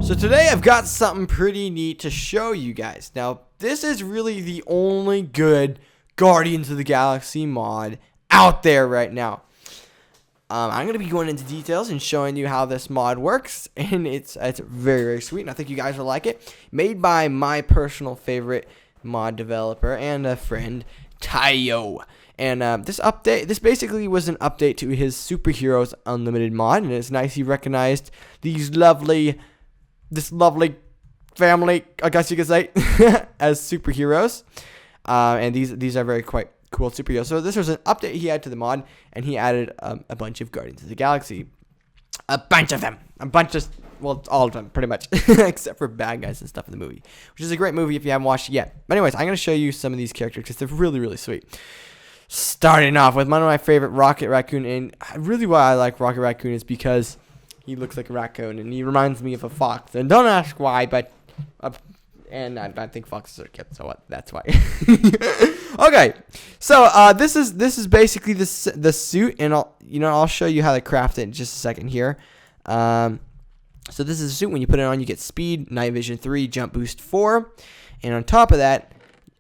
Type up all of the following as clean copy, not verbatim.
So today I've got something pretty neat to show you guys. Now, this is really the only good Guardians of the Galaxy mod out there right now. I'm going to be going into details and showing you how this mod works, and it's very, very sweet, and I think you guys will like it. Made by my personal favorite mod developer and a friend, Tayo. And this basically was an update to his Superheroes Unlimited mod, and it's nice he recognized this lovely family, I guess you could say, as superheroes. And these are very quite cool superheroes. So this was an update he had to the mod, and he added a bunch of Guardians of the Galaxy. A bunch of them. Well, all of them, pretty much. Except for bad guys and stuff in the movie. Which is a great movie if you haven't watched it yet. But anyways, I'm going to show you some of these characters because they're really, really sweet. Starting off with one of my favorite, Rocket Raccoon. And really why I like Rocket Raccoon is because he looks like a raccoon. And he reminds me of a fox. And don't ask why, but... And I think foxes are cute, so what? That's why. Okay, so this is basically the suit, and I'll show you how to craft it in just a second here. So this is a suit. When you put it on, you get speed, night vision 3, jump boost 4, and on top of that,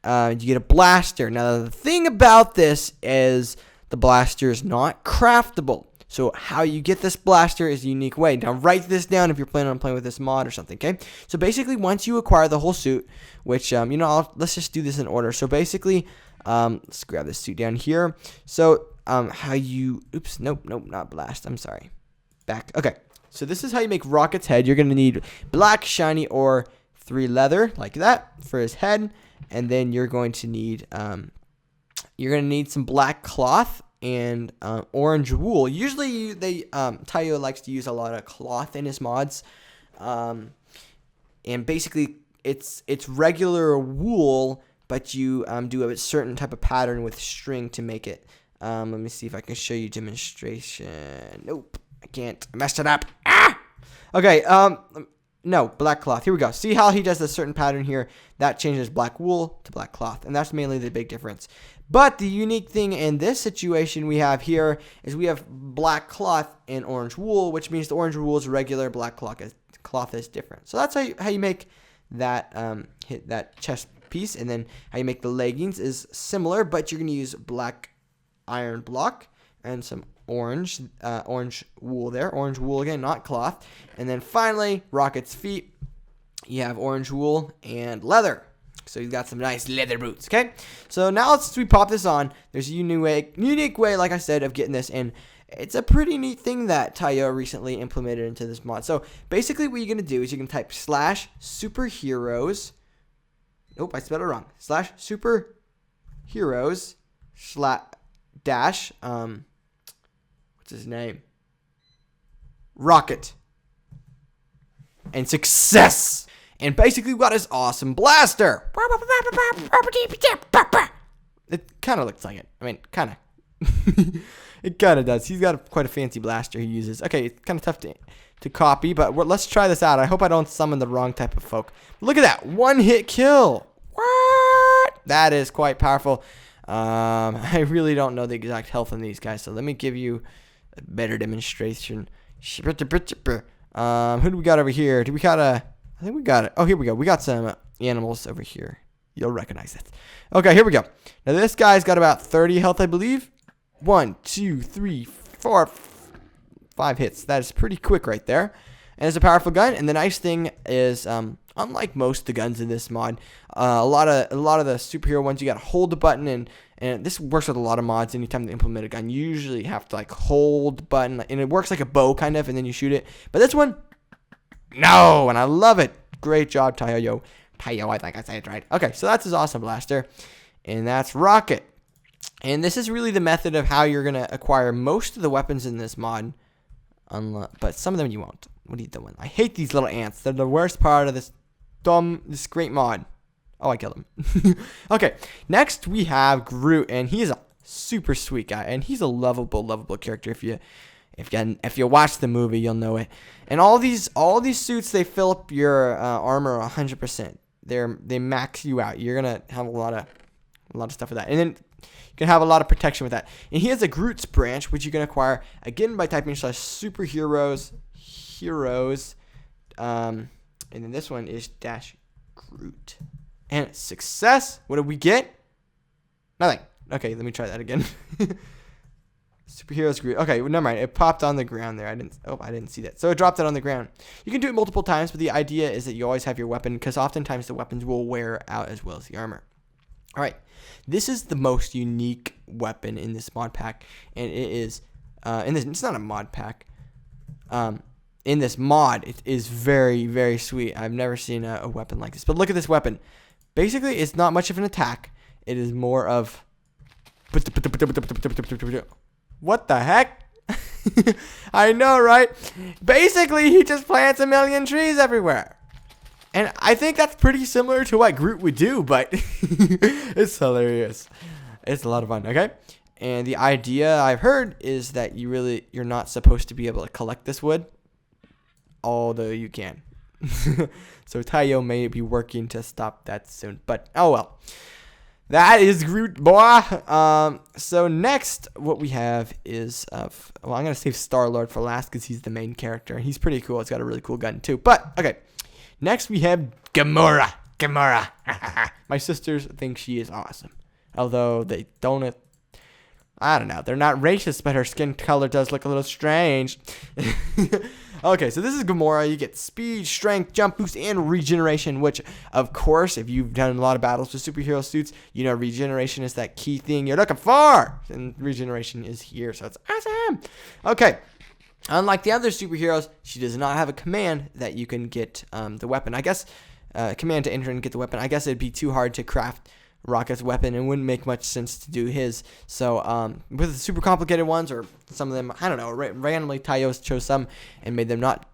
you get a blaster. Now the thing about this is the blaster is not craftable. So how you get this blaster is a unique way. Now write this down if you're planning on playing with this mod or something, okay? So basically once you acquire the whole suit, which, let's just do this in order. So basically, let's grab this suit down here. So nope, not blast, I'm sorry. Back, okay. So this is how you make Rocket's head. You're going to need black, shiny, or 3 leather, like that, for his head. And then you're going to need, some black cloth and orange wool. Usually Tayo likes to use a lot of cloth in his mods, and basically it's regular wool, but you do a certain type of pattern with string to make it. Let me see if I can show you demonstration. Nope, I can't. I messed it up. Okay, no, black cloth. Here we go. See how he does a certain pattern here? That changes black wool to black cloth, and that's mainly the big difference. But the unique thing in this situation we have here is we have black cloth and orange wool, which means the orange wool is regular, black cloth is different. So that's how you make that that chest piece, and then how you make the leggings is similar, but you're going to use black iron block and some orange wool there. Orange wool again, not cloth. And then finally, Rocket's feet, you have orange wool and leather. So you've got some nice leather boots, okay? So now we pop this on. There's a unique way, like I said, of getting this in. It's a pretty neat thing that Tayo recently implemented into this mod. So basically what you're going to do is you can type /superheroes. Nope, I spelled it wrong. /superheroes / what's his name? Rocket. And success! And basically we got his awesome blaster. It kind of looks like it. I mean, kind of. It kind of does. He's got quite a fancy blaster he uses. Okay, it's kind of tough to copy, but let's try this out. I hope I don't summon the wrong type of folk. Look at that. 1-hit kill. What? That is quite powerful. I really don't know the exact health on these guys, so let me give you a better demonstration. Who do we got over here? I think we got it. Oh, here we go. We got some animals over here. You'll recognize it. Okay, here we go. Now, this guy's got about 30 health, I believe. 1, 2, 3, 4, 5 hits. That is pretty quick right there. And it's a powerful gun. And the nice thing is, unlike most of the guns in this mod, a lot of the superhero ones, you got to hold the button. And this works with a lot of mods. Anytime they implement a gun, you usually have to hold the button. And it works like a bow, kind of, and then you shoot it. But this one... no, and I love it. Great job, Tayo. I think I said it right. Okay, so that's his awesome blaster, and that's Rocket. And this is really the method of how you're going to acquire most of the weapons in this mod, but some of them you won't. What are you doing? I hate these little ants. They're the worst part of this great mod. Oh, I killed him. Okay, next we have Groot, and he's a super sweet guy, and he's a lovable character. If you watch the movie, you'll know it. And all these suits, they fill up your armor 100%. They max you out. You're gonna have a lot of stuff with that, and then you can have a lot of protection with that. And he has a Groot's branch, which you can acquire again by typing /superheroes And then this one is Dash Groot. And success. What did we get? Nothing. Okay, let me try that again. Superheroes Groot. Okay, well, never mind. It popped on the ground there. I didn't see that. So it dropped it on the ground. You can do it multiple times, but the idea is that you always have your weapon, because oftentimes the weapons will wear out as well as the armor. All right, this is the most unique weapon in this mod pack, and it is it's not a mod pack. In this mod, it is very, very sweet. I've never seen a weapon like this. But look at this weapon. Basically, it's not much of an attack. It is more of... What the heck? I know, right? Basically, he just plants a million trees everywhere. And I think that's pretty similar to what Groot would do, but it's hilarious. It's a lot of fun, okay? And the idea I've heard is that you're not supposed to be able to collect this wood, although you can. So Taiyo may be working to stop that soon, but oh well. That is Groot, boy. So next, what we have is I'm gonna save Star-Lord for last because he's the main character. He's pretty cool. It's got a really cool gun too. But okay, next we have Gamora. My sisters think she is awesome, although they don't. I don't know. They're not racist, but her skin color does look a little strange. Okay, so this is Gomorrah. You get speed, strength, jump boost, and regeneration, which, of course, if you've done a lot of battles with superhero suits, you know regeneration is that key thing you're looking for. And regeneration is here, so it's awesome. Okay. Unlike the other superheroes, she does not have a command that you can get the weapon. I guess, command to enter and get the weapon. I guess it'd be too hard to craft Rocket's weapon, and wouldn't make much sense to do his. So with the super complicated ones, or some of them, I don't know, randomly Taiyo chose some and made them not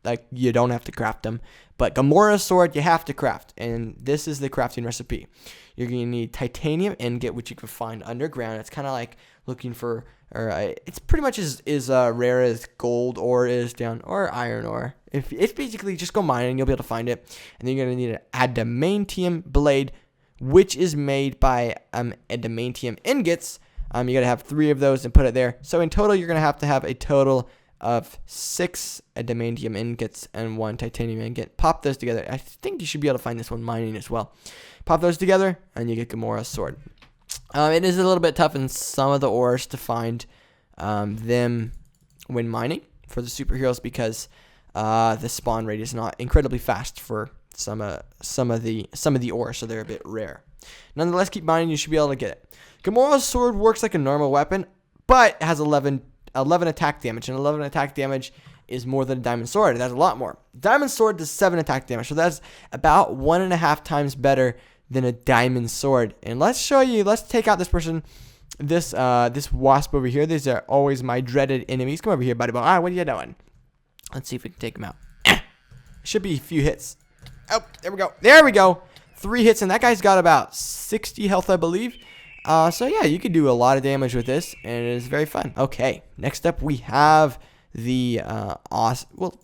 like you don't have to craft them. But Gamora's sword you have to craft, and this is the crafting recipe. You're gonna need titanium ingot, which you can find underground. It's kind of like looking for, it's pretty much as rare as gold ore is down, or iron ore. If it's basically just go mining and you'll be able to find it. And then you're going to need an adamantium blade, which is made by adamantium ingots. You got to have 3 of those and put it there. So in total, you're going to have a total of 6 adamantium ingots and 1 titanium ingot. Pop those together. I think you should be able to find this one mining as well. Pop those together and you get Gamora's sword. It is a little bit tough in some of the ores to find them when mining for the superheroes, because the spawn rate is not incredibly fast for some of the ore, so they're a bit rare. Nonetheless, keep mining, you should be able to get it. Gamora's sword works like a normal weapon, but has 11 attack damage, and 11 attack damage is more than a diamond sword. That's a lot more. Diamond sword does 7 attack damage, so that's about 1.5 times better than a diamond sword. And let's show you. Let's take out this person, this wasp over here. These are always my dreaded enemies. Come over here, buddy. What are you doing? Let's see if we can take him out. Should be a few hits. Oh, there we go. There we go. 3 hits, and that guy's got about 60 health, I believe. So yeah, you can do a lot of damage with this, and it is very fun. Okay, next up we have the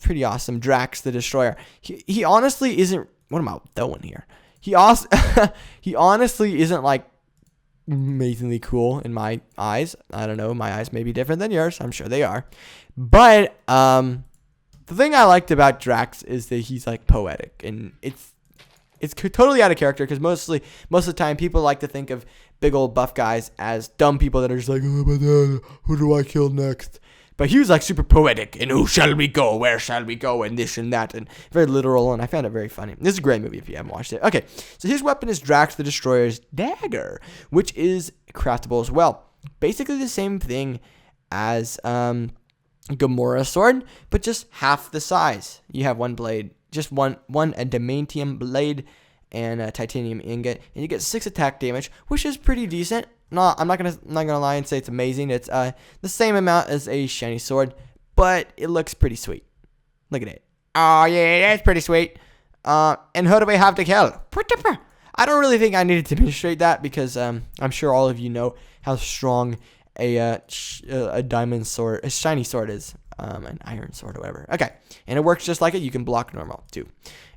pretty awesome Drax the Destroyer. He honestly isn't. What am I doing here? He honestly isn't like amazingly cool in my eyes. I don't know. My eyes may be different than yours. I'm sure they are. But the thing I liked about Drax is that he's like poetic, and it's totally out of character, because most of the time people like to think of big old buff guys as dumb people that are just like, oh, but who do I kill next? But he was like super poetic, and who shall we go? Where shall we go? And this and that, and very literal, and I found it very funny. This is a great movie if you haven't watched it. Okay, so his weapon is Drax the Destroyer's Dagger, which is craftable as well. Basically the same thing as Gamora's sword, but just half the size. You have one blade, just one adamantium blade and a titanium ingot, and you get 6 attack damage, which is pretty decent. I'm not gonna lie and say it's amazing. It's the same amount as a shiny sword, but it looks pretty sweet. Look at it. Oh yeah, that's pretty sweet. And who do we have to kill? I don't really think I needed to demonstrate that, because I'm sure all of you know how strong a diamond sword, a shiny sword is. An iron sword or whatever. Okay, and it works just like it. You can block normal too.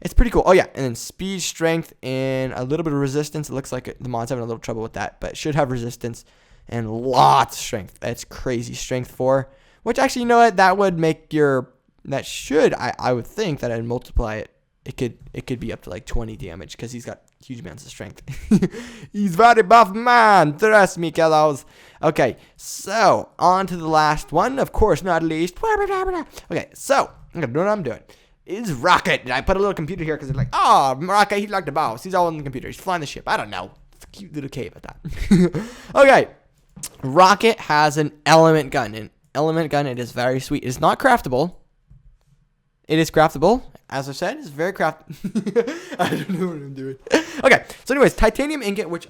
It's pretty cool. Oh yeah, and then speed, strength, and a little bit of resistance. It looks like the mod's having a little trouble with that, but it should have resistance and lots of strength. That's crazy. Strength 4, which actually, you know what? That would make your that should, I would think that I'd multiply it. It could be up to like 20 damage because he's got huge amounts of strength. He's very buff man. Trust me, kiddos. Okay, so on to the last one. Of course, not least. Okay, so I'm gonna do what I'm doing. Is Rocket. And I put a little computer here because it's like, oh, Rocket, he's like the boss. He's all on the computer. He's flying the ship. I don't know. It's a cute little cave at that. Okay. Rocket has an element gun. An element gun, it is very sweet. It is not craftable. It is craftable. As I said, it's very I don't know what I'm doing. Okay. So anyways, titanium ingot, which,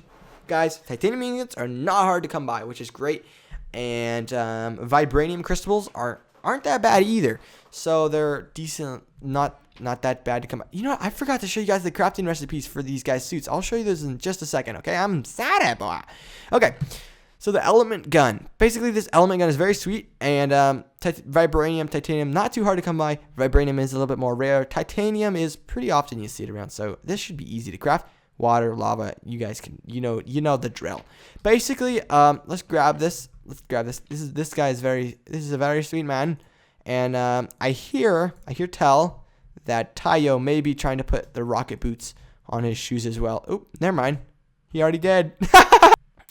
guys, titanium ingots are not hard to come by, which is great. And vibranium crystals aren't that bad either. So they're decent, not that bad to come by. You know what? I forgot to show you guys the crafting recipes for these guys' suits. I'll show you those in just a second, okay? I'm sad, boy. Okay. So the element gun. Basically, this element gun is very sweet. And vibranium, titanium, not too hard to come by. Vibranium is a little bit more rare. Titanium is pretty often you see it around. So this should be easy to craft. Water, lava, you guys can, you know the drill. Basically, let's grab this. This guy is a very sweet man. And I hear tell that Tayo may be trying to put the rocket boots on his shoes as well. Oh, never mind. He already did.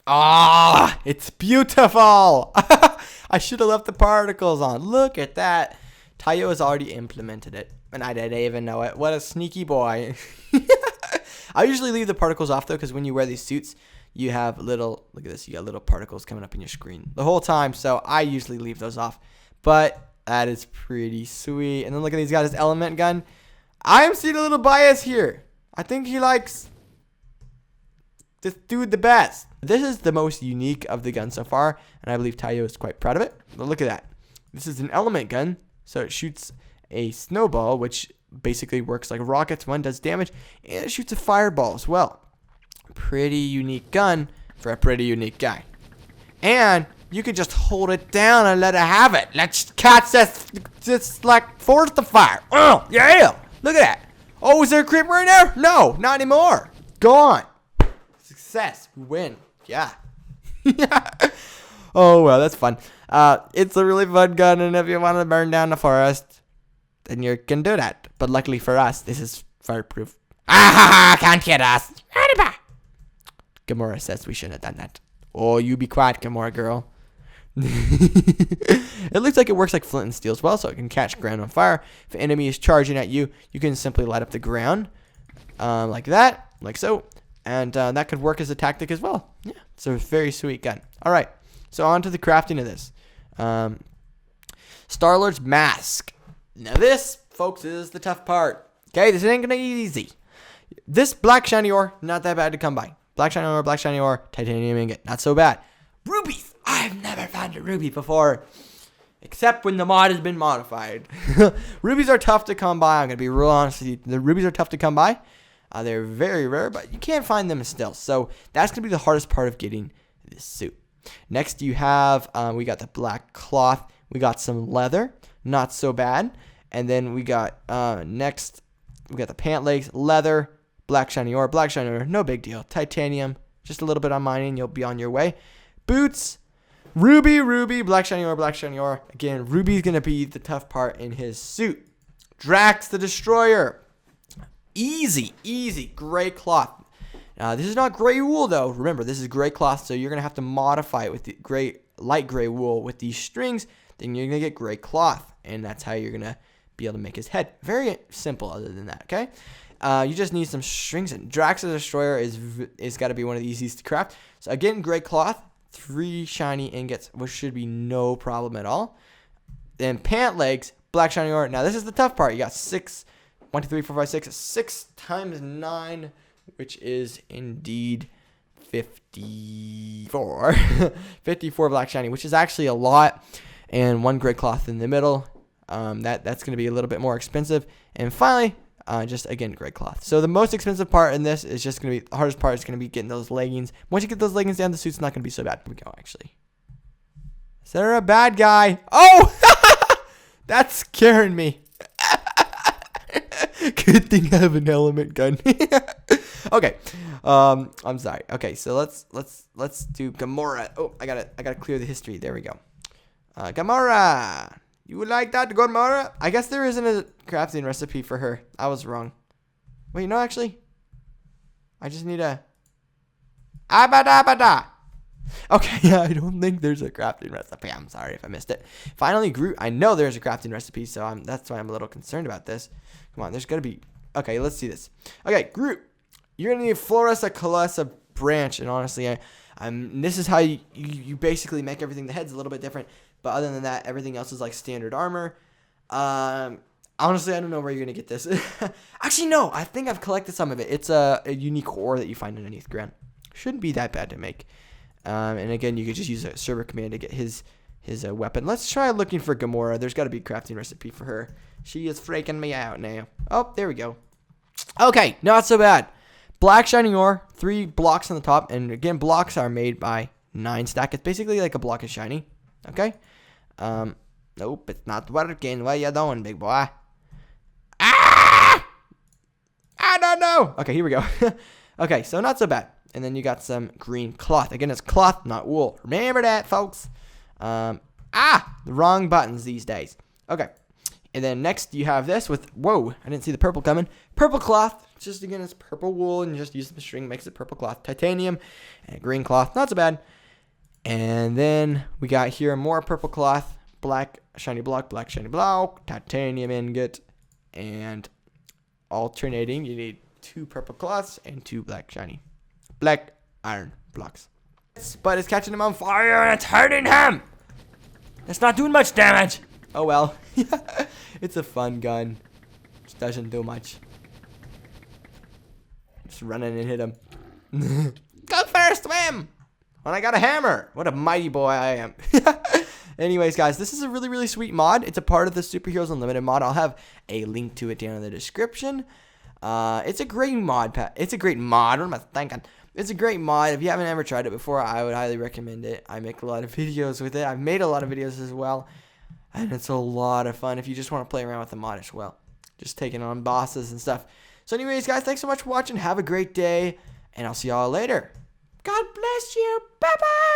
Ah, it's beautiful. I should have left the particles on. Look at that. Tayo has already implemented it, and I didn't even know it. What a sneaky boy. I usually leave the particles off, though, because when you wear these suits, you have little, look at this, you got little particles coming up in your screen the whole time, so I usually leave those off. But that is pretty sweet. And then look at, he's got his element gun. I'm seeing a little bias here. I think he likes this dude the best. This is the most unique of the guns so far, and I believe Tayo is quite proud of it. But look at that. This is an element gun, so it shoots a snowball, which basically works like rockets. One does damage, and it shoots a fireball as well. Pretty unique gun for a pretty unique guy. And you can just hold it down and let it have it. Let's catch this, just like force the fire. Oh, yeah. Look at that. Oh, is there a creeper in there? No, not anymore. Gone. Success. We win. Yeah. Oh, well, that's fun. It's a really fun gun, and if you want to burn down the forest, then you can do that. But luckily for us, this is fireproof. Ah, can't get us. Gomorrah says we shouldn't have done that. Oh, you be quiet, Gamora girl. It looks like it works like flint and steel as well, so it can catch ground on fire. If an enemy is charging at you, you can simply light up the ground like that, like so. And that could work as a tactic as well. Yeah, it's a very sweet gun. All right, so on to the crafting of this. Star-Lord's mask. Now this, folks, is the tough part. Okay, this ain't gonna be easy. This black shiny ore, not that bad to come by. Black shiny ore, titanium ingot, not so bad. Rubies, I've never found a ruby before, except when the mod has been modified. Rubies are tough to come by. I'm gonna be real honest with you. The rubies are tough to come by. They're very rare, but you can't find them still. So that's gonna be the hardest part of getting this suit. Next, you have we got the black cloth. We got some leather, not so bad. And then we got next, we got the pant legs, leather. Black shiny ore, no big deal. Titanium, just a little bit on mining, you'll be on your way. Boots, ruby, black shiny ore. Again, ruby's gonna be the tough part in his suit. Drax the Destroyer, easy, gray cloth. This is not gray wool though. Remember, this is gray cloth, so you're gonna have to modify it with the light gray wool with these strings. Then you're gonna get gray cloth, and that's how you're gonna be able to make his head. Very simple. Other than that, okay. You just need some strings, and Drax the Destroyer is got to be one of the easiest to craft. So again, gray cloth, 3 shiny ingots, which should be no problem at all. Then pant legs, black shiny ore. Now this is the tough part. You got 6 times 9, which is indeed 54. 54 black shiny, which is actually a lot, and 1 gray cloth in the middle. That's going to be a little bit more expensive. And finally, just again, gray cloth. So the most expensive part in this is just going to be, the hardest part is going to be getting those leggings. Once you get those leggings down, the suit's not going to be so bad. Here we go, actually. Is there a bad guy? Oh! That's scaring me. Good thing I have an element gun. Okay. I'm sorry. Okay, so let's do Gomorrah. Oh, I gotta clear the history. There we go. Gamora You like that, Gomorrah? I guess there isn't a crafting recipe for her. I was wrong. Wait, no, actually. I just need a... Abada. Okay, yeah, I don't think there's a crafting recipe. I'm sorry if I missed it. Finally, Groot. I know there's a crafting recipe, so that's why I'm a little concerned about this. Come on, there's got to be... Okay, let's see this. Okay, Groot. You're going to need Floresa Colessa branch. And honestly, this is how you basically make everything. The head's a little bit different. But other than that, everything else is like standard armor. Honestly, I don't know where you're going to get this. Actually, no. I think I've collected some of it. It's a unique ore that you find underneath ground. Shouldn't be that bad to make. And again, you could just use a server command to get his weapon. Let's try looking for Gamora. There's got to be a crafting recipe for her. She is freaking me out now. Oh, there we go. Okay, not so bad. Black shiny ore, 3 blocks on the top. And again, blocks are made by 9 stack. It's basically like a block of shiny. Okay. Nope, it's not working. What you doing, big boy? Ah! I don't know. Okay, here we go. Okay, so not so bad. And then you got some green cloth. Again, it's cloth, not wool. Remember that, folks. The wrong buttons these days. Okay. And then next you have this with, whoa, I didn't see the purple coming. Purple cloth. Just, again, it's purple wool, and you just use the string, makes it purple cloth. Titanium and green cloth. Not so bad. And then we got here more purple cloth. Black shiny block, black shiny block. Titanium ingot. And alternating, you need 2 purple cloths and 2 black shiny. Black iron blocks. But it's catching him on fire and it's hurting him. It's not doing much damage. Oh well. It's a fun gun. Just doesn't do much. Just run in and hit him. Go first, swim. When I got a hammer. What a mighty boy I am. Anyways, guys, this is a really, really sweet mod. It's a part of the Superheroes Unlimited mod. I'll have a link to it down in the description. It's a great mod. It's a great mod. What am I thinking? It's a great mod. If you haven't ever tried it before, I would highly recommend it. I make a lot of videos with it. I've made a lot of videos as well. And it's a lot of fun if you just want to play around with the mod as well. Just taking on bosses and stuff. So anyways, guys, thanks so much for watching. Have a great day. And I'll see y'all later. God bless you. Bye-bye.